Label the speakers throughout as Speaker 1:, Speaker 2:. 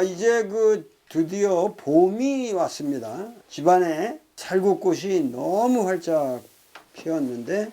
Speaker 1: 이제 드디어 봄이 왔습니다. 집안에 살구꽃이 너무 활짝 피었는데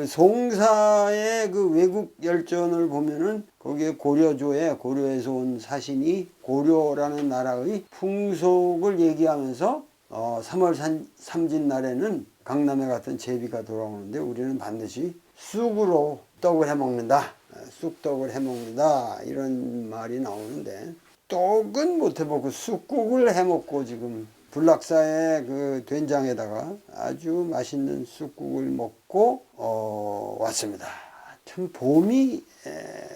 Speaker 1: 송사의 외국 열전을 보면은 거기에 고려에서 온 사신이 고려라는 나라의 풍속을 얘기하면서 3월 삼진날에는 강남에 갔던 제비가 돌아오는데 우리는 반드시 쑥으로 떡을 해 먹는다. 쑥떡을 해 먹는다. 이런 말이 나오는데 떡은 못 해먹고 쑥국을 해 먹고 지금 불락사의 된장에다가 아주 맛있는 쑥국을 먹고 왔습니다. 참 봄이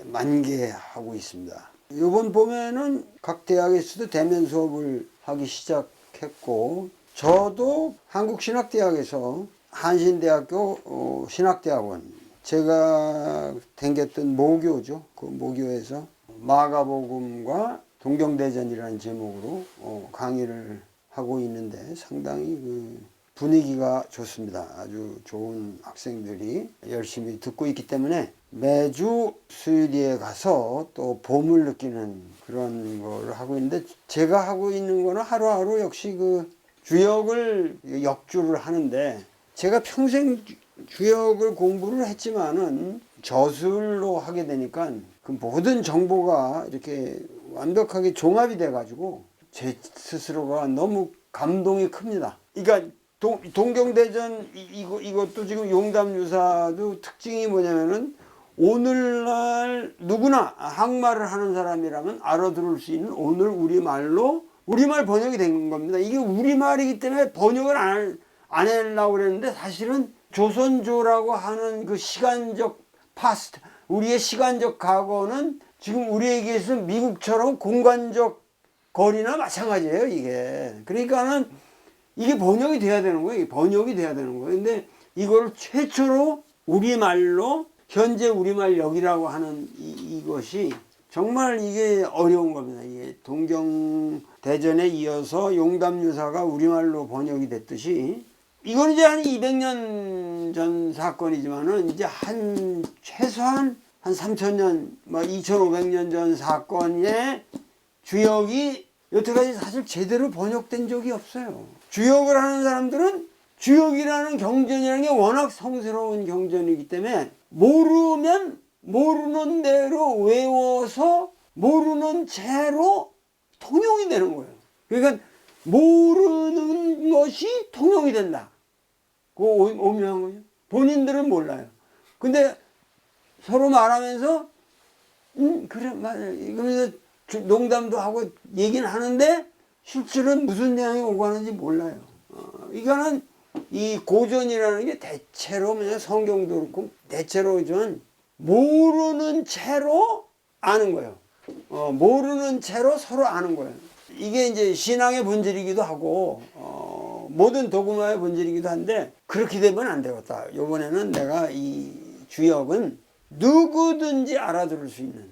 Speaker 1: 만개하고 있습니다. 이번 봄에는 각 대학에서도 대면 수업을 하기 시작했고 저도 한국신학대학에서 한신대학교 신학대학원 제가 다녔던 모교죠. 그 모교에서 마가복음과 동경대전이라는 제목으로 강의를 하고 있는데 상당히 분위기가 좋습니다. 아주 좋은 학생들이 열심히 듣고 있기 때문에 매주 수요일에 가서 또 봄을 느끼는 그런 걸 하고 있는데 제가 하고 있는 거는 하루하루 역시 주역을 역주를 하는데 제가 평생 주역을 공부를 했지만은 저술로 하게 되니까 모든 정보가 이렇게 완벽하게 종합이 돼 가지고 제 스스로가 너무 감동이 큽니다. 그러니까 동경대전 이것도 지금 용담유사도 특징이 뭐냐면은 오늘날 누구나 한국말을 하는 사람이라면 알아들을 수 있는 오늘 우리말 번역이 된 겁니다. 이게 우리말이기 때문에 번역을 안 하려고 그랬는데 사실은 조선조라고 하는 시간적 파스트 우리의 시간적 과거는 지금 우리에게서 미국처럼 공간적 거리나 마찬가지예요. 이게 그러니까는 이게 번역이 돼야 되는 거예요. 번역이 돼야 되는 거예요. 근데 이걸 최초로 우리말로 현재 우리말역이라고 하는 이것이 정말 이게 어려운 겁니다. 이게 동경대전에 이어서 용담유사가 우리말로 번역이 됐듯이 이건 이제 한 200년 전 사건이지만은 이제 최소한 한 3000년, 2500년 전 사건의 주역이 여태까지 사실 제대로 번역된 적이 없어요. 주역을 하는 사람들은 주역이라는 경전이라는 게 워낙 성스러운 경전이기 때문에 모르면 모르는 대로 외워서 모르는 채로 통용이 되는 거예요. 그러니까 모르는 것이 통용이 된다. 그거 오묘한 거죠. 본인들은 몰라요. 근데 서로 말하면서 그래 맞아요. 이러면서 농담도 하고 얘기는 하는데 실제로는 무슨 내용이 오고 하는지 몰라요. 이거는 이 고전이라는 게 대체로 성경도 그렇고 대체로 좀 모르는 채로 아는 거예요. 모르는 채로 서로 아는 거예요. 이게 이제 신앙의 본질이기도 하고 모든 도구마의 본질이기도 한데 그렇게 되면 안 되겠다. 이번에는 내가 이 주역은 누구든지 알아들을 수 있는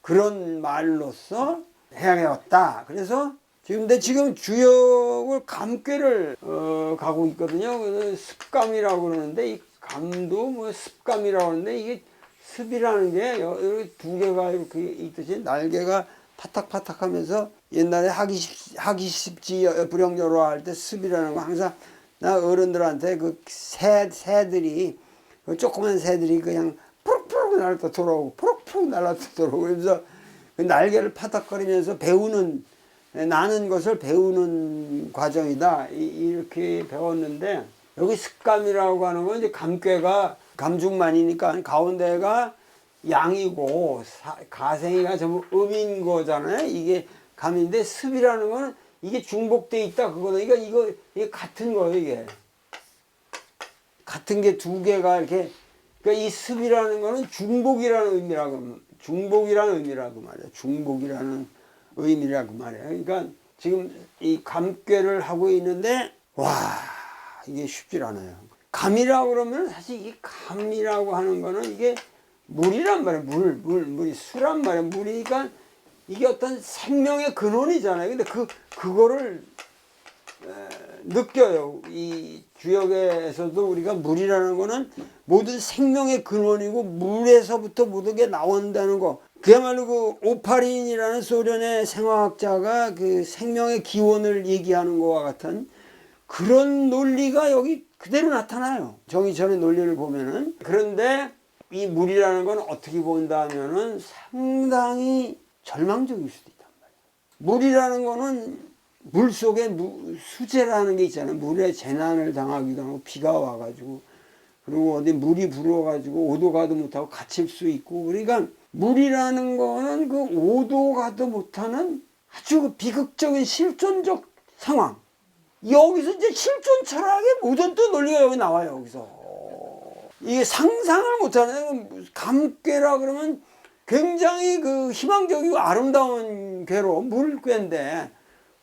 Speaker 1: 그런 말로서 해야겠다. 그래서 지금 주역을 감꾀를 가고 있거든요. 습감이라고 그러는데 이 감도 습감이라고 하는데 이게 습이라는 게 여기 두 개가 이렇게 있듯이 날개가 파탁파탁하면서 옛날에 하기 쉽지 불영조로 할 때 습이라는 거 항상 나 어른들한테 새들이 조그만 새들이 그냥 푸룩푸룩 날아서 돌아오고 푸룩푸룩 날아서 돌아오고 그래서 날개를 파닥거리면서 나는 것을 배우는 과정이다 이렇게 배웠는데 여기 습감이라고 하는 건 이제 감꾀가 감중만이니까 가운데가 양이고 가생이가 전부 음인 거잖아요. 이게 감인데 습이라는 거는 이게 중복돼 있다 그거는 그러니까 이게 같은 거예요. 이게 같은 게 두 개가 이렇게 그러니까 이 습이라는 거는 중복이라는 의미라고 말이에요. 중복이라는 의미라고 말이에요. 그러니까 지금 이 감꾀를 하고 있는데 이게 쉽지 않아요. 감이라고 그러면 사실 이 감이라고 하는 거는 이게 물이란 말이에요. 물이 수란 말이에요. 물이니까 이게 어떤 생명의 근원이잖아요. 근데 그거를 느껴요. 이 주역에서도 우리가 물이라는 거는 모든 생명의 근원이고 물에서부터 모든 게 나온다는 거. 그야말로 그 오파린이라는 소련의 생화학자가 그 생명의 기원을 얘기하는 것과 같은 그런 논리가 여기 그대로 나타나요. 정의천의 논리를 보면은. 그런데 이 물이라는 건 어떻게 본다 하면은 상당히 절망적일 수도 있단 말이에요. 물이라는 거는 물 속에 수재라는 게 있잖아요. 물에 재난을 당하기도 하고 비가 와가지고 그리고 어디 물이 불어가지고 오도 가도 못하고 갇힐 수 있고 그러니까 물이라는 거는 그 오도 가도 못하는 아주 비극적인 실존적 상황. 여기서 이제 실존 철학의 모든 또 논리가 여기 나와요. 여기서 이게 상상을 못하는 감괴라 그러면 굉장히 그 희망적이고 아름다운 괴로 물괴인데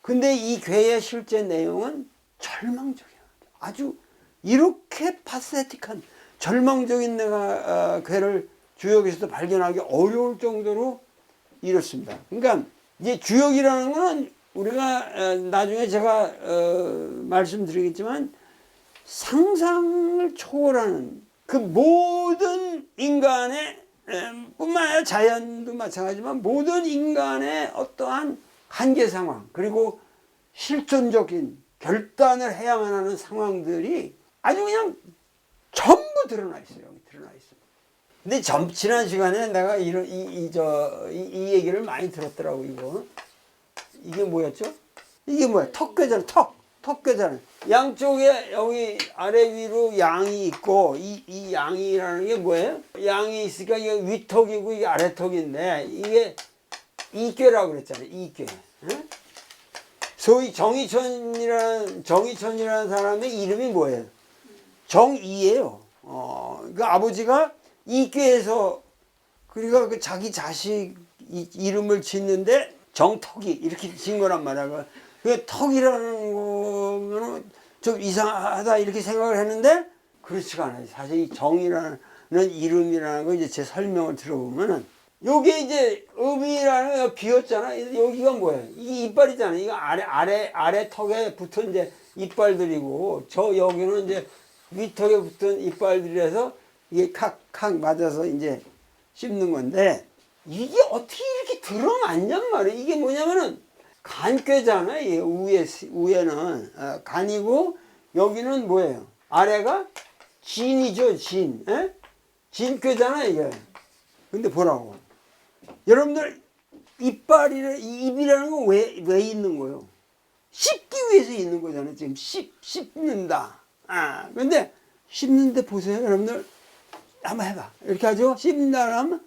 Speaker 1: 근데 이 괴의 실제 내용은 절망적이에요. 아주 이렇게 파세틱한 절망적인 내가 괴를 주역에서도 발견하기 어려울 정도로 이렇습니다. 그러니까 이제 주역이라는 거는 우리가 나중에 제가 말씀드리겠지만 상상을 초월하는 그 모든 인간의 뿐만 아니라 자연도 마찬가지지만 모든 인간의 어떠한 한계 상황 그리고 실존적인 결단을 해야만 하는 상황들이 아주 그냥 전부 드러나 있어요. 여기 드러나 있어요. 근데 지난 시간에 내가 이 얘기를 많이 들었더라고. 이게 뭐였죠? 이게 뭐야? 턱괴잖아. 턱괴잖아. 양쪽에 여기 아래 위로 양이 있고 이 양이라는 게 뭐예요? 양이 있으니까 이게 위턱이고 이게 아래턱인데 이게 이괴라고 그랬잖아요. 이괴. 응? 소위 정의천이라는 사람의 이름이 뭐예요? 정의예요. 그 아버지가 이괴해서 그러니까 그 자기 자식 이름을 짓는데 정턱이 이렇게 지은 거란 말이야. 그 턱이라는 거는 좀 이상하다 이렇게 생각을 했는데 그렇지가 않아요. 사실 이 정이라는 이름이라는 거 이제 제 설명을 들어보면은 요게 이제 음이라는 거 비었잖아. 여기가 뭐예요? 이게 이빨이잖아. 이거 아래 턱에 붙은 이제 이빨들이고 저 여기는 이제 위턱에 붙은 이빨들이라서 이게 칵칵 맞아서 이제 씹는 건데 이게 어떻게 이렇게 들어맞냔 말이에요. 이게 뭐냐면은 간꾀잖아. 위에는 간이고 여기는 뭐예요? 아래가 진이죠. 진. 진꾀잖아 이게. 근데 보라고. 여러분들 입이라는 건 왜 있는 거예요? 씹기 위해서 있는 거잖아요. 지금 씹는다. 근데 씹는데 보세요. 여러분들 한번 해봐. 이렇게 하죠. 씹는다 하면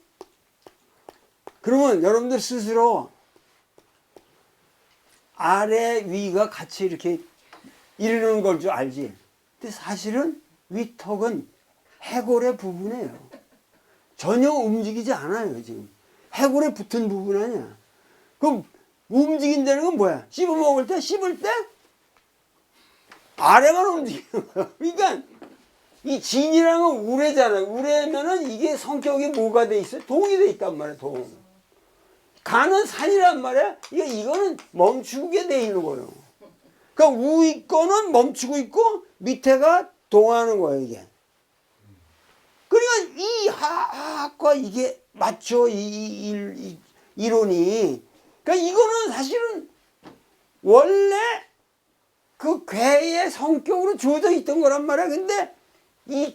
Speaker 1: 그러면 여러분들 스스로 아래 위가 같이 이렇게 이르는 걸 줄 알지. 근데 사실은 위턱은 해골의 부분이에요. 전혀 움직이지 않아요. 지금 해골에 붙은 부분 아니야. 그럼 움직인다는 건 뭐야? 씹어 먹을 때 씹을 때 아래만 움직이는 거야. 그러니까 이 진이라는 건 우레잖아요. 우레면은 이게 성격이 뭐가 돼 있어요? 동이 돼 있단 말이야. 동. 간은 산이란 말이야. 이거는 멈추게 돼 있는 거예요. 그러니까 위에 거는 멈추고 있고 밑에가 동하는 거예요. 이게. 그러니까 이 하학과 이게 맞죠. 이 이론이. 그러니까 이거는 사실은 원래 그 괴의 성격으로 주어져 있던 거란 말이야. 근데 이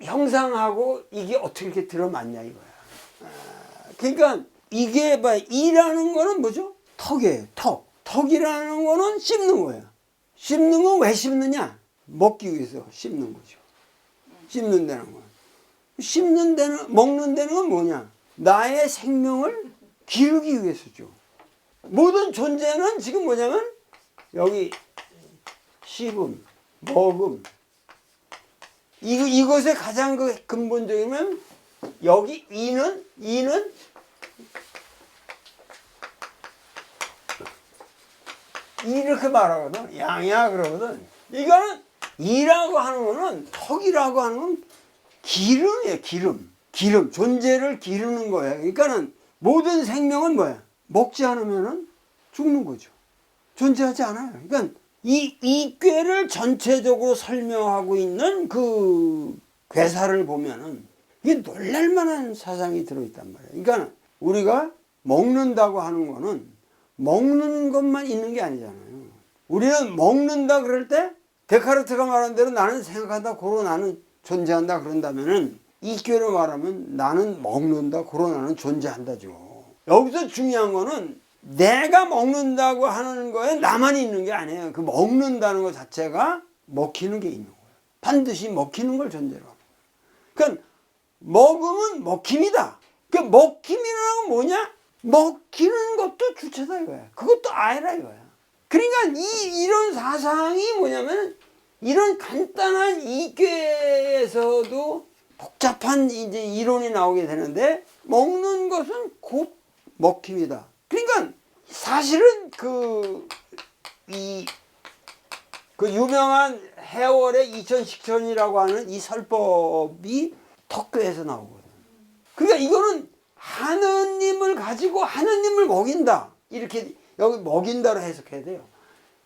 Speaker 1: 형상하고 이게 어떻게 이렇게 들어맞냐 이거야. 그러니까 이게 이라는 거는 뭐죠? 턱이에요. 턱이라는 거는 씹는 거예요. 씹는 건 왜 씹느냐? 먹기 위해서 씹는 거죠. 씹는 데는 거. 먹는 데는 건 뭐냐? 나의 생명을 기르기 위해서죠. 모든 존재는 지금 뭐냐면 여기 씹음, 먹음. 이것의 가장 그 근본적이면 여기 이는 이렇게 말하거든. 양이야 그러거든. 이거는 이라고 하는 거는 턱이라고 하는 건 기름이에요. 기름. 존재를 기르는 거예요. 그러니까는 모든 생명은 뭐야? 먹지 않으면은 죽는 거죠. 존재하지 않아요. 그러니까 이 꾀를 전체적으로 설명하고 있는 그 괴사를 보면은 이게 놀랄만한 사상이 들어있단 말이에요. 그러니까 우리가 먹는다고 하는 거는 먹는 것만 있는 게 아니잖아요. 우리는 먹는다 그럴 때 데카르트가 말한 대로 나는 생각한다, 고로 나는 존재한다 그런다면은 이 꾀로 말하면 나는 먹는다, 고로 나는 존재한다죠. 여기서 중요한 거는 내가 먹는다고 하는 거에 나만 있는 게 아니에요. 그 먹는다는 것 자체가 먹히는 게 있는 거예요. 반드시 먹히는 걸 전제로 하는 거예요. 그러니까 먹으면 먹힘이다. 그 먹힘이라는 건 뭐냐? 먹히는 것도 주체다 이거야. 그것도 아니라 이거야. 그러니까 이런 사상이 뭐냐면 이런 간단한 이괴에서도 복잡한 이제 이론이 나오게 되는데 먹는 것은 곧 먹힘이다. 그러니까 사실은 그 유명한 해월의 이천식천이라고 하는 이 설법이 턱교에서 나오거든. 그러니까 이거는 하느님을 가지고 하느님을 먹인다. 이렇게 여기 먹인다로 해석해야 돼요.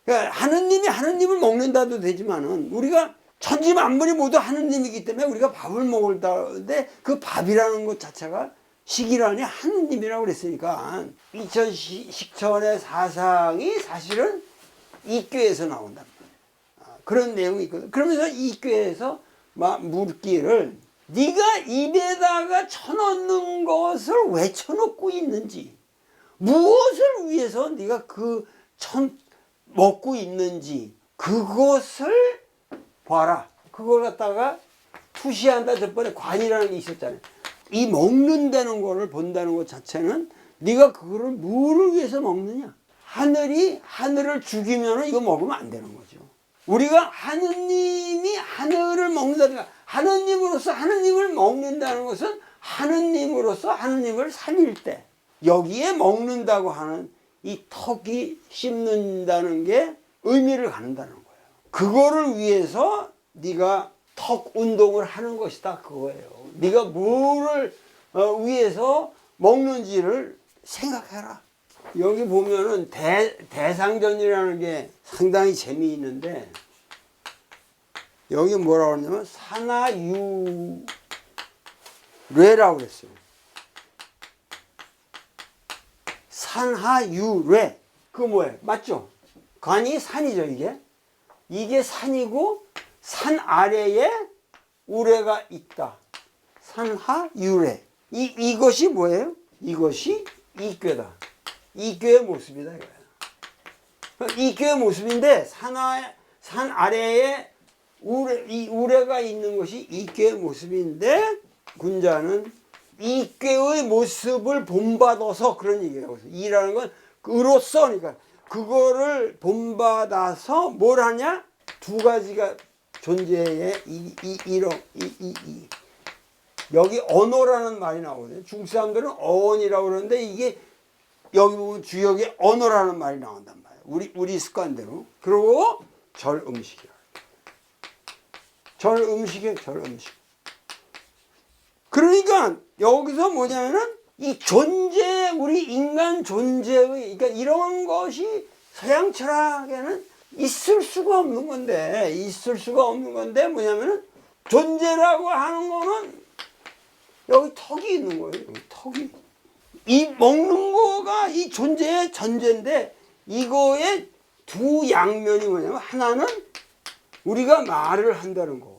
Speaker 1: 그러니까 하느님이 하느님을 먹는다도 되지만은 우리가 천지 만물이 모두 하느님이기 때문에 우리가 밥을 먹을다는데 그 밥이라는 것 자체가 식이라니 하느님이라고 그랬으니까 이천식천의 사상이 사실은 이꾀에서 나온단 말이에요. 그런 내용이 있거든. 그러면서 이꾀에서 물기를 네가 입에다가 쳐넣는 것을 왜 쳐넣고 있는지, 무엇을 위해서 네가 먹고 있는지 그것을 봐라. 그걸 갖다가 투시한다. 저번에 관이라는 게 있었잖아요. 이 먹는다는 거를 본다는 것 자체는 네가 그거를 뭐를 위해서 먹느냐. 하늘을 죽이면 이거 먹으면 안 되는 거죠. 우리가 하느님이 하늘을 먹는다든가 하느님으로서 하느님을 먹는다는 것은 하느님으로서 하느님을 살릴 때 여기에 먹는다고 하는 이 턱이 씹는다는 게 의미를 갖는다는 거예요. 그거를 위해서 네가 턱 운동을 하는 것이다 그거예요. 네가 뭐를 위해서 먹는지를 생각해라. 여기 보면은 대상전이라는 게 상당히 재미있는데 여기 뭐라고 하냐면 산하유례라고 그랬어요. 산하유례. 그거 뭐예요? 맞죠? 관이 산이죠, 이게. 이게 산이고 산 아래에 우레가 있다. 산하유례. 이것이 뭐예요? 이것이 이꾀다. 이꾀의 모습이다 이거야. 이꾀의 모습인데 산 아래에 우레가 있는 것이 이꾀의 모습인데 군자는 이꾀의 모습을 본받아서 그런 얘기예요. 이라는 건 의로서 그러니까 그거를 본받아서 뭘 하냐? 두 가지가 존재해. 여기 언어라는 말이 나오거든요. 중국 사람들은 어원이라고 그러는데 이게 여기 보면 주역에 언어라는 말이 나온단 말이에요. 우리 습관대로. 그리고 절음식이라. 절음식이에요. 절음식. 그러니까 여기서 뭐냐면은 이 존재, 우리 인간 존재의, 그러니까 이런 것이 서양 철학에는 있을 수가 없는 건데 뭐냐면은 존재라고 하는 거는 여기 턱이 있는 거예요. 여기 턱이. 이 먹는 거가 이 존재의 전제인데 이거의 두 양면이 뭐냐면 하나는 우리가 말을 한다는 거.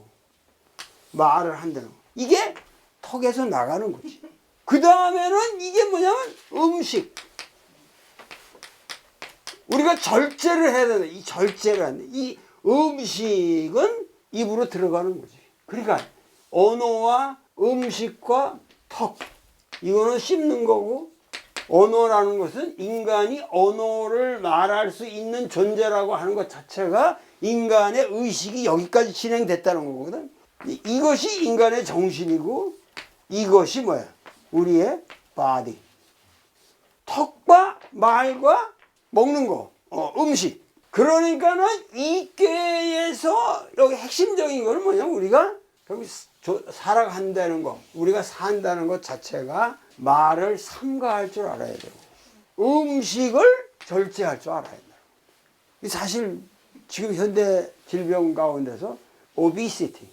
Speaker 1: 이게 턱에서 나가는 거지. 그 다음에는 이게 뭐냐면 음식. 우리가 절제를 해야 된다. 이 절제를 한다. 이 음식은 입으로 들어가는 거지. 그러니까 언어와 음식과 턱. 이거는 씹는 거고 언어라는 것은 인간이 언어를 말할 수 있는 존재라고 하는 것 자체가 인간의 의식이 여기까지 진행됐다는 거거든. 이것이 인간의 정신이고 이것이 뭐야? 우리의 바디. 턱과 말과 먹는 거, 음식. 그러니까는 이 꾀에서 여기 핵심적인 거는 뭐냐면 우리가 여기 살아간다는 거, 우리가 산다는 것 자체가 말을 삼가할 줄 알아야 되고 음식을 절제할 줄 알아야 돼요. 사실 지금 현대 질병 가운데서 obesity,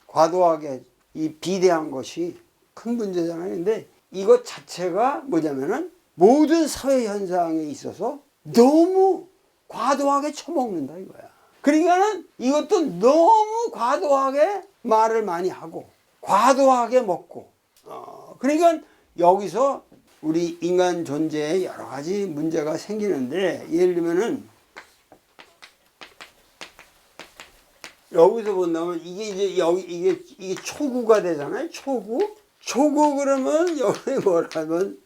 Speaker 1: 과도하게 이 비대한 것이 큰 문제잖아요. 근데 이것 자체가 뭐냐면은 모든 사회 현상에 있어서 너무 과도하게 처먹는다 이거야. 그러니까는 이것도 너무 과도하게 말을 많이 하고 과도하게 먹고 그러니까 여기서 우리 인간 존재에 여러 가지 문제가 생기는데, 예를 들면은 여기서 본다면 이게 이제 여기 이게 초구가 되잖아요. 초구 그러면 여기 뭐라면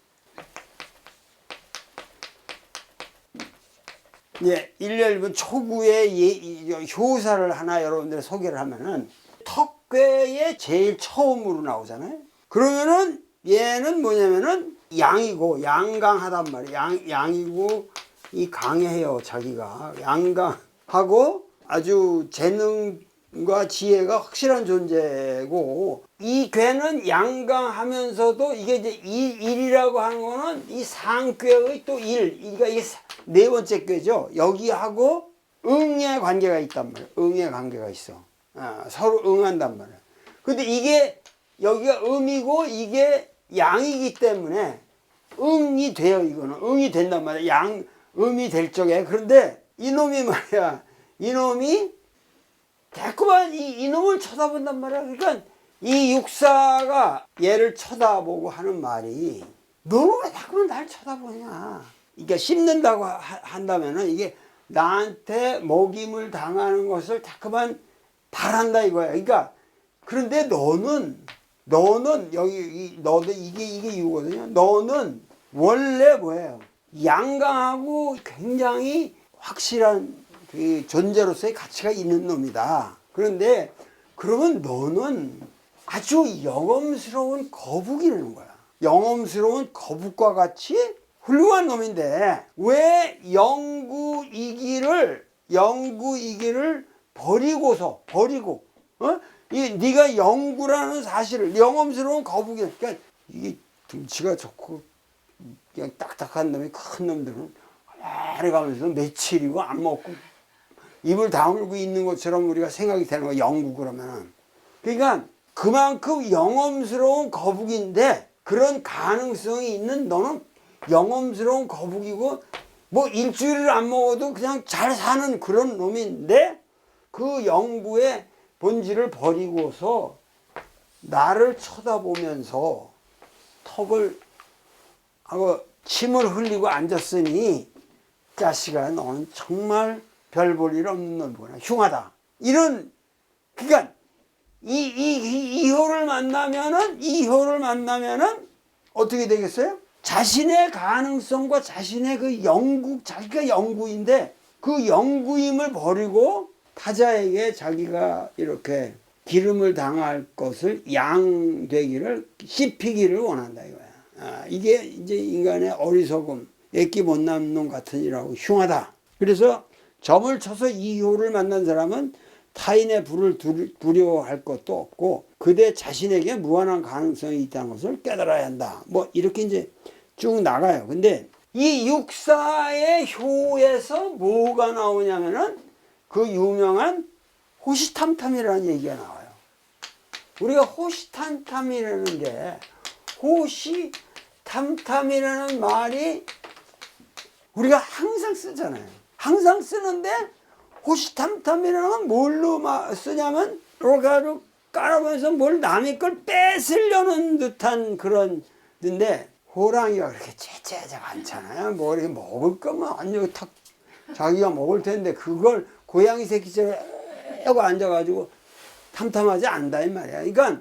Speaker 1: 예, 예를 들면 초구의 효사를 하나 여러분들 소개를 하면은 턱괴에 제일 처음으로 나오잖아요. 그러면은 얘는 뭐냐면은 양이고 양강하단 말이에요. 양이고 이 강해요. 자기가 양강하고 아주 재능과 지혜가 확실한 존재고, 이 괴는 양강하면서도 이게 이제 일이라고 하는 거는 이 상괴의 또 그러니까 이게 네 번째 꾀죠. 여기하고 응의 관계가 있단 말이에요. 응의 관계가 있어. 서로 응한단 말이에요. 근데 이게 여기가 음이고 이게 양이기 때문에 응이 돼요. 이거는 응이 된단 말이에요. 음이 될 적에. 그런데 이놈이 말이야. 이놈이 자꾸만 이놈을 쳐다본단 말이야. 그러니까 이 육사가 얘를 쳐다보고 하는 말이, 너는 왜 자꾸만 날 쳐다보냐. 그러니까 씹는다고 한다면은 이게 나한테 먹임을 당하는 것을 자꾸만 바란다 이거야. 그러니까 그런데 너는 너도 이게 이유거든요. 너는 원래 뭐예요? 양강하고 굉장히 확실한 그 존재로서의 가치가 있는 놈이다. 그런데 그러면 너는 아주 영험스러운 거북이라는 거야. 영험스러운 거북과 같이 훌륭한 놈인데 왜 영구이기를 버리고 네가 영구라는 사실을, 영험스러운 거북이, 그러니까 이게 등치가 좋고 그냥 딱딱한 놈이 큰 놈들은 오래 가면서 며칠이고 안 먹고 입을 다물고 있는 것처럼 우리가 생각이 되는 거야. 영구 그러면은. 그러니까 그만큼 영험스러운 거북인데 그런 가능성이 있는 너는 영험스러운 거북이고 뭐 일주일을 안 먹어도 그냥 잘 사는 그런 놈인데 그 영구의 본질을 버리고서 나를 쳐다보면서 턱을 하고 침을 흘리고 앉았으니 자식아 너는 정말 별 볼 일 없는 놈이구나. 흉하다. 이런, 그러니까 이효를 만나면은 어떻게 되겠어요? 자신의 가능성과 자신의 그 자기가 영구인데 그 영구임을 버리고 타자에게 자기가 이렇게 기름을 당할 것을 양되기를, 씹히기를 원한다 이거야. 이게 이제 인간의 어리석음, 애기 못난 놈 같은 이라고 흉하다. 그래서 점을 쳐서 이효를 만난 사람은 타인의 불을 두려워할 것도 없고 그대 자신에게 무한한 가능성이 있다는 것을 깨달아야 한다. 뭐 이렇게 이제 쭉 나가요. 근데 이 육사의 효에서 뭐가 나오냐면은 그 유명한 호시탐탐이라는 얘기가 나와요. 우리가 호시탐탐이라는 게, 호시탐탐이라는 말이 우리가 항상 쓰잖아요. 항상 쓰는데 호시탐탐이라는 건 뭘로 쓰냐면 로가로 깔아보면서 뭘 남의 걸 뺏으려는 듯한 그런 데인데, 호랑이가 그렇게 째째하지가 않잖아요. 뭐 이렇게 먹을 거면 완전 탁 자기가 먹을 텐데 그걸 고양이 새끼처럼 하고 앉아가지고 탐탐하지 않다 이 말이야. 그러니까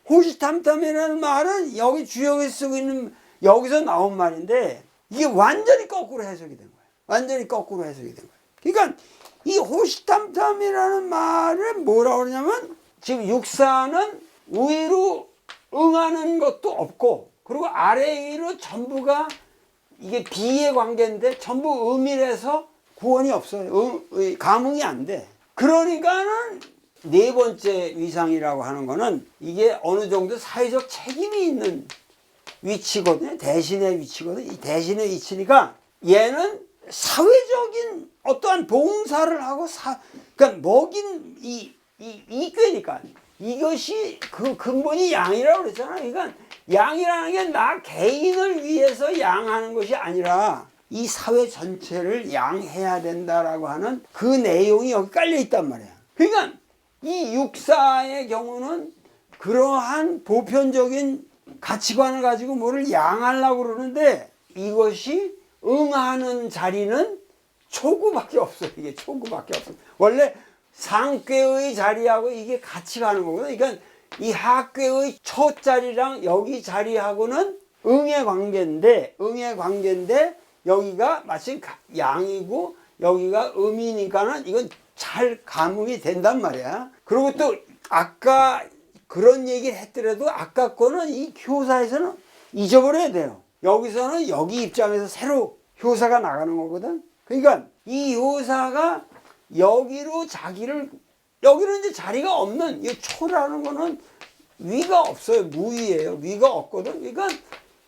Speaker 1: 호시탐탐이라는 말은 여기 주역에 쓰고 있는, 여기서 나온 말인데 이게 완전히 거꾸로 해석이 된 거야. 완전히 거꾸로 해석이 된 거야. 그러니까 이 호시탐탐이라는 말을 뭐라고 그러냐면, 지금 육사는 위로 응하는 것도 없고 그리고 아래 위로 전부가 이게 비의 관계인데 전부 음이라서 구원이 없어요. 감흥이 안 돼. 그러니까는 네 번째 위상이라고 하는 거는 이게 어느 정도 사회적 책임이 있는 위치거든요. 대신의 위치거든요. 이 대신의 위치니까 얘는 사회적인 어떠한 봉사를 하고 그러니까 먹인 이 꾀니까 이것이 그 근본이 양이라고 그랬잖아요. 그러니까 양이라는 게 나 개인을 위해서 양하는 것이 아니라 이 사회 전체를 양해야 된다라고 하는 그 내용이 여기 깔려 있단 말이야. 그러니까 이 육사의 경우는 그러한 보편적인 가치관을 가지고 뭐를 양하려고 그러는데 이것이 응하는 자리는 초구밖에 없어요. 이게 초구밖에 없어요. 원래 상꾀의 자리하고 이게 같이 가는 거거든요. 그러니까 이 하꾀의 첫 자리랑 여기 자리하고는 응의 관계인데 여기가 마치 양이고 여기가 음이니까는 이건 잘 감흥이 된단 말이야. 그리고 또 아까 그런 얘기를 했더라도 아까 거는 이 효사에서는 잊어버려야 돼요. 여기서는 여기 입장에서 새로 효사가 나가는 거거든. 그러니까 이 효사가 여기로 여기는 이제 자리가 없는 이 초라는 거는 위가 없어요. 무위예요. 위가 없거든. 그러니까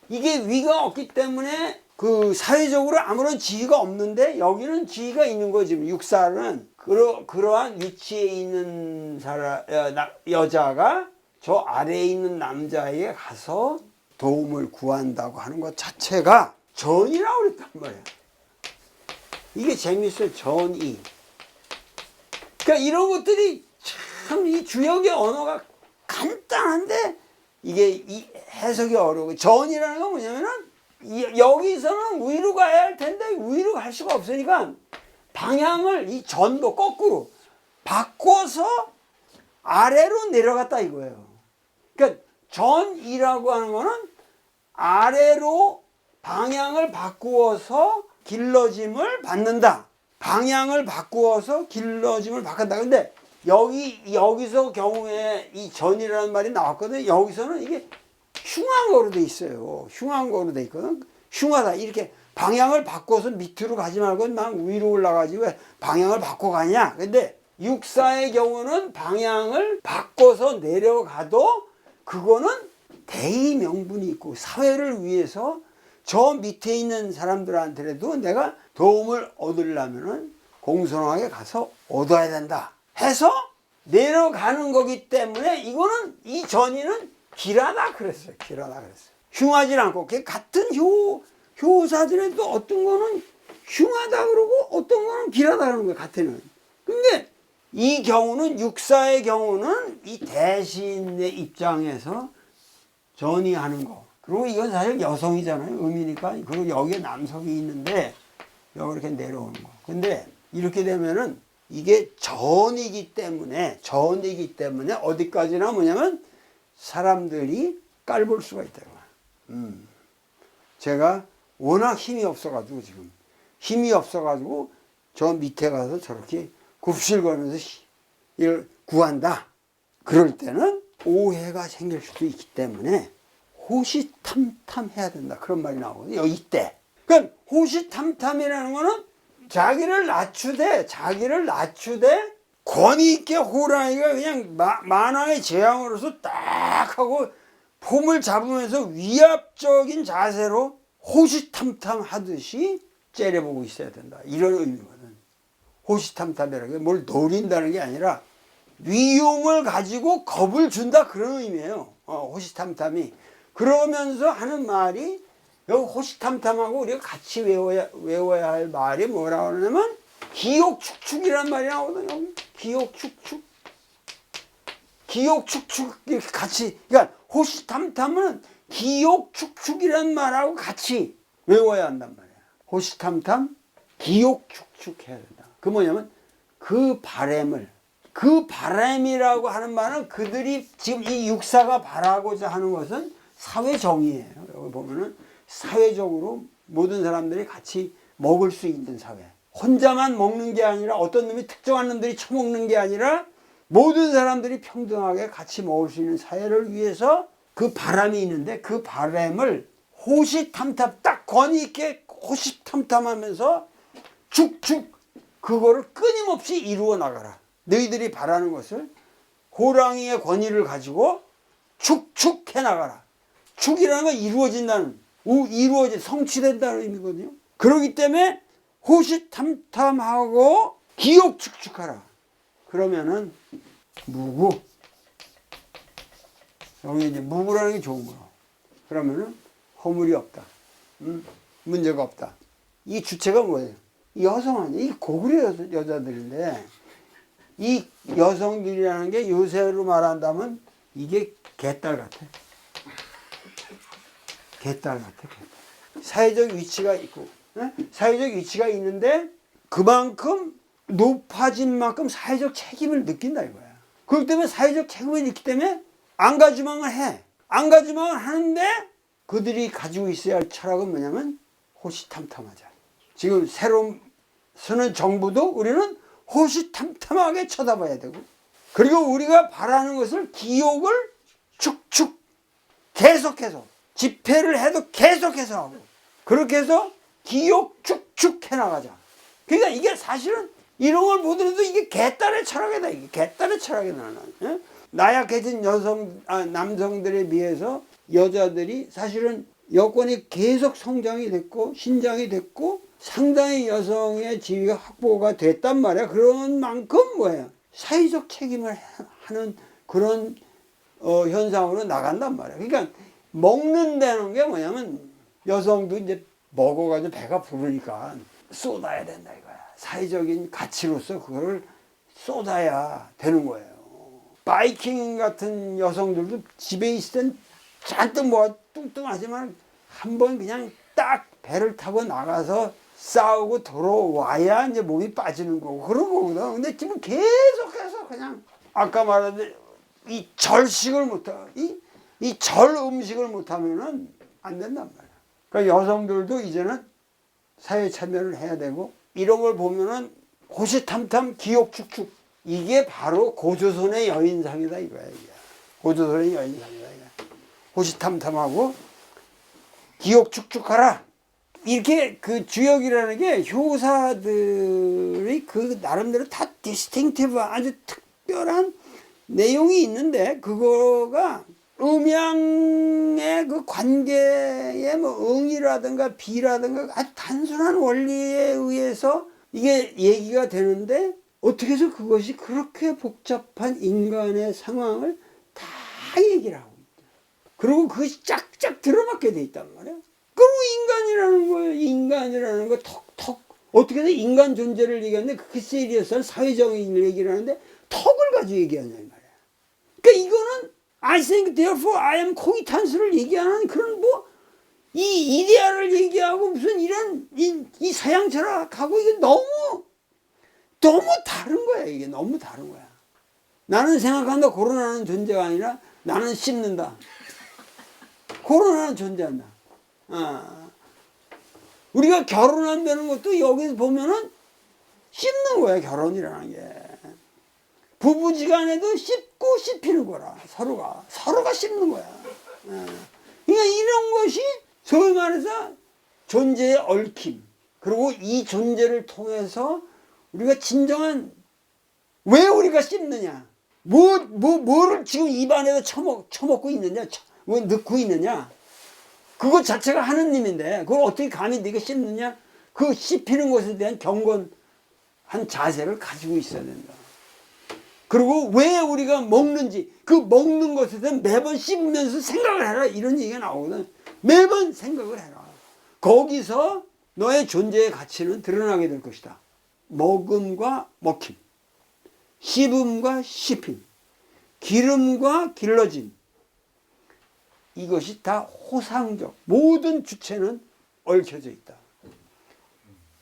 Speaker 1: 이게 위가 없기 때문에 그 사회적으로 아무런 지위가 없는데 여기는 지위가 있는 거지. 육사는 그러한 위치에 있는 여자가 저 아래에 있는 남자에게 가서 도움을 구한다고 하는 것 자체가 전이라고 그랬단 말이야. 이게 재밌어요. 전이. 그러니까 이런 것들이 참 이 주역의 언어가 간단한데 이게 이 해석이 어려워. 전이라는 건 뭐냐면은 여기서는 위로 가야 할 텐데 위로 갈 수가 없으니까 방향을 이 전도 거꾸로 바꿔서 아래로 내려갔다 이거예요. 그러니까 전이라고 하는 거는 아래로 방향을 바꾸어서 길러짐을 받는다. 방향을 바꾸어서 길러짐을 바꾼다. 근데 여기서 경우에 이 전이라는 말이 나왔거든요. 여기서는 이게 흉한거로 돼 있어요. 흉한거로 돼 있거든. 흉하다. 이렇게 방향을 바꿔서 밑으로 가지 말고 막 위로 올라가지 왜 방향을 바꿔 가냐. 근데 육사의 경우는 방향을 바꿔서 내려가도 그거는 대의 명분이 있고 사회를 위해서 저 밑에 있는 사람들한테라도 내가 도움을 얻으려면은 공손하게 가서 얻어야 된다 해서 내려가는 거기 때문에 이거는 이 전이는 길하다 그랬어요. 길하다 그랬어요. 흉하지 않고 같은 효사들에도 어떤 거는 흉하다 그러고 어떤 거는 길하다 그러는 거예요. 같은. 근데 이 경우는 육사의 경우는 이 대신의 입장에서 전이하는 거. 그리고 이건 사실 여성이잖아요. 음이니까. 그리고 여기에 남성이 있는데 여기 이렇게 내려오는 거. 근데 이렇게 되면은 이게 전이기 때문에 어디까지나 뭐냐면 사람들이 깔볼 수가 있다. 제가 워낙 힘이 없어가지고 지금 저 밑에 가서 저렇게 굽실거리면서 이걸 구한다. 그럴 때는 오해가 생길 수도 있기 때문에 호시탐탐해야 된다. 그런 말이 나오거든요. 이때. 그러니까 호시탐탐이라는 거는 자기를 낮추되 권위 있게 호랑이가 그냥 만왕의 재앙으로서 딱 하고 폼을 잡으면서 위압적인 자세로 호시탐탐 하듯이 째려보고 있어야 된다. 이런 의미거든. 호시탐탐이라는 게 뭘 노린다는 게 아니라 위용을 가지고 겁을 준다. 그런 의미예요. 호시탐탐이. 그러면서 하는 말이 여기 호시탐탐하고 우리가 같이 외워야 할 말이 뭐라고 하냐면 기욕축축이란 말이 나오거든요. 기욕축축 이렇게 같이. 그러니까 호시탐탐은 기욕축축이란 말하고 같이 외워야 한단 말이야. 호시탐탐 기욕축축 해야 된다. 그 뭐냐면 그 바람이라고 하는 말은 그들이 지금 이 육사가 바라고자 하는 것은 사회정의예요. 여기 보면은 사회적으로 모든 사람들이 같이 먹을 수 있는 사회. 혼자만 먹는 게 아니라 어떤 놈이 특정한 놈들이 처먹는 게 아니라 모든 사람들이 평등하게 같이 먹을 수 있는 사회를 위해서 그 바람이 있는데 그 바람을 호시탐탐 딱 권위 있게 호시탐탐하면서 축축 그거를 끊임없이 이루어 나가라. 너희들이 바라는 것을 호랑이의 권위를 가지고 축축 해나가라. 축이라는 건 이루어진다는, 성취된다는 의미거든요. 그렇기 때문에 호시탐탐하고 기욕축축하라. 그러면은 무구. 여기 이제 무구라는 게 좋은 거야. 그러면은 허물이 없다. 문제가 없다. 이 주체가 뭐예요? 여성 아니야? 이 고구려 여자들인데 이 여성들이라는 게 요새로 말한다면 이게 개딸 같아. 개딸 같아. 개딸. 사회적 위치가 있고, 사회적 위치가 있는데 그만큼 높아진 만큼 사회적 책임을 느낀다 이거야. 그렇기 때문에 사회적 책임을 느끼기 때문에 안가주망을 해. 안가주망을 하는데 그들이 가지고 있어야 할 철학은 뭐냐면 호시탐탐하자. 지금 새로 서는 정부도 우리는 호시탐탐하게 쳐다봐야 되고, 그리고 우리가 바라는 것을 기욕을 축축 계속해서 집회를 해도 계속해서 하고, 그렇게 해서 기욕 축축 해나가자. 그러니까 이게 사실은 이런 걸 보더라도 이게 개딸의 철학이다. 이게 개딸의 철학이다. 나는. 나약해진 남성들에 비해서 여자들이 사실은 여건이 계속 성장이 됐고 신장이 됐고 상당히 여성의 지위가 확보가 됐단 말이야. 그런 만큼 뭐야, 사회적 책임을 하는 그런 현상으로 나간단 말이야. 그러니까 먹는다는 게 뭐냐면 여성도 이제 먹어가지고 배가 부르니까 쏟아야 된다 이거야. 사회적인 가치로서 그걸 쏟아야 되는 거예요. 바이킹 같은 여성들도 집에 있을 땐 잔뜩 뭐 뚱뚱하지만 한번 그냥 딱 배를 타고 나가서 싸우고 돌아와야 이제 몸이 빠지는 거고 그런 거거든. 근데 지금 계속해서 그냥 아까 말한 이 절식을 못하고 이 절 음식을 못하면은 안 된단 말이야. 그러니까 여성들도 이제는 사회 참여를 해야 되고, 이런 걸 보면은 호시탐탐 기욕축축, 이게 바로 고조선의 여인상이다 이거야. 이게. 고조선의 여인상이다 이거. 호시탐탐하고 기욕축축하라. 이렇게 그 주역이라는 게 효사들이 그 나름대로 다 디스팅티브 아주 특별한 내용이 있는데, 그거가 음양의 그 관계의 뭐 응이라든가 비라든가 아주 단순한 원리에 의해서 이게 얘기가 되는데, 어떻게 해서 그것이 그렇게 복잡한 인간의 상황을 다 얘기를 하고 있다. 그리고 그것이 쫙쫙 들어맞게 돼 있단 말이야. 그리고 인간이라는 거예요. 인간이라는 거 턱. 어떻게 해서 인간 존재를 얘기하는데 그게 시리어스한 사회적인 얘기를 하는데 턱을 가지고 얘기하냐 이 말이야. 그러니까 이거는 I think therefore I am 코이탄스를 얘기하는 그런 뭐 이 이데아를 얘기하고 무슨 이런 이 서양 철학하고 이게 너무 다른 거야. 이게 너무 다른 거야. 나는 생각한다. 코로나는 존재가 아니라 나는 씹는다. 코로나는 존재한다. 우리가 결혼한다는 것도 여기서 보면은 씹는 거야. 결혼이라는 게 부부지간에도 씹고 씹히는 거라. 서로가 씹는 거야. 그러니까 이런 것이 소위 말해서 존재의 얽힘, 그리고 이 존재를 통해서 우리가 진정한 왜 우리가 씹느냐, 뭐를 지금 입안에다 처먹고 있느냐, 왜 넣고 있느냐, 그것 자체가 하느님인데 그걸 어떻게 감히 네가 씹느냐. 그 씹히는 것에 대한 경건한 자세를 가지고 있어야 된다. 그리고 왜 우리가 먹는지, 그 먹는 것에 대한 매번 씹으면서 생각을 해라, 이런 얘기가 나오거든. 매번 생각을 해라. 거기서 너의 존재의 가치는 드러나게 될 것이다. 먹음과 먹힘, 씹음과 씹힘, 기름과 길러짐, 이것이 다 호상적, 모든 주체는 얽혀져 있다.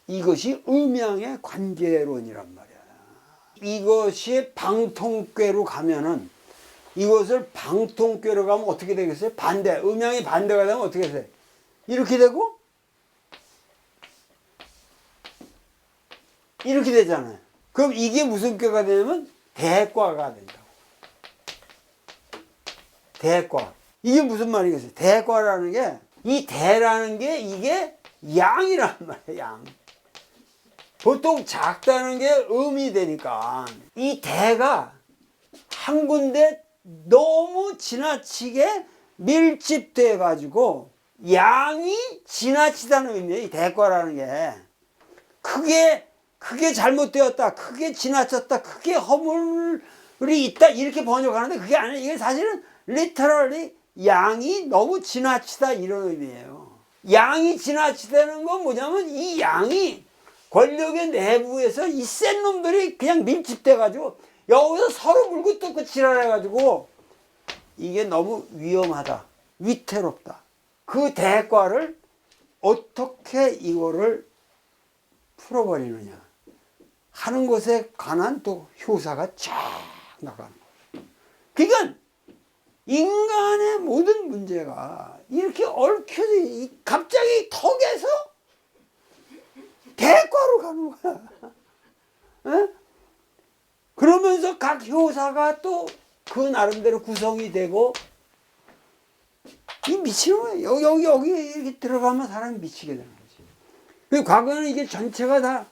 Speaker 1: 이것이 음양의 관계론이란 말이야. 이것이 방통궤로 가면은, 이것을 방통궤로 가면 어떻게 되겠어요? 반대, 음양이 반대가 되면 어떻게 돼요? 이렇게 되고 이렇게 되잖아요. 그럼 이게 무슨 궤가 되냐면 대과가 된다고. 대과. 이게 무슨 말이겠어요? 대과라는 게, 이 대라는 게 이게 양이란 말이에요. 양. 보통 작다는 게 음이 되니까 이 대가 한 군데 너무 지나치게 밀집돼 가지고 양이 지나치다는 의미예요. 이 대과라는 게. 그게 잘못되었다, 그게 지나쳤다, 그게 허물이 있다 이렇게 번역하는데 그게 아니에요. 이게 사실은 literally 양이 너무 지나치다 이런 의미예요. 양이 지나치다는 건 뭐냐면 이 양이 권력의 내부에서 이 센 놈들이 그냥 밀집돼 가지고 여기서 서로 물고 뜯고 지랄해 가지고 이게 너무 위험하다, 위태롭다. 그 대가를 어떻게 이거를 풀어버리느냐 하는 것에 관한 또 효사가 쫙 나가는 거예요. 그러니까 인간의 모든 문제가 이렇게 얽혀서 갑자기 턱에서 대과로 가는 거야. 에? 그러면서 각 효사가 또 그 나름대로 구성이 되고 이 미치는 거예요. 여기 이렇게 들어가면 사람이 미치게 되는 거지. 그리고 과거에는 이게 전체가 다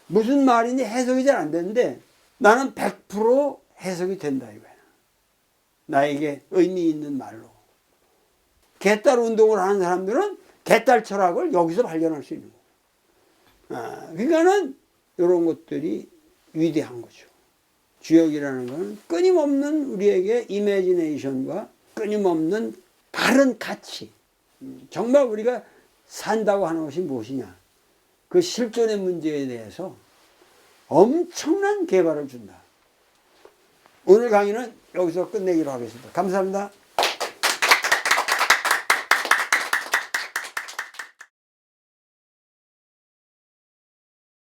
Speaker 1: 무슨 말인지 해석이 잘 안 되는데 나는 100% 해석이 된다 이거야. 나에게 의미 있는 말로. 개딸 운동을 하는 사람들은 개딸 철학을 여기서 발견할 수 있는 거예요. 그러니까는 이런 것들이 위대한 거죠. 주역이라는 것은 끊임없는 우리에게 이미지네이션과 끊임없는 다른 가치. 정말 우리가 산다고 하는 것이 무엇이냐. 그 실존의 문제에 대해서 엄청난 개발을 준다. 오늘 강의는 여기서 끝내기로 하겠습니다. 감사합니다.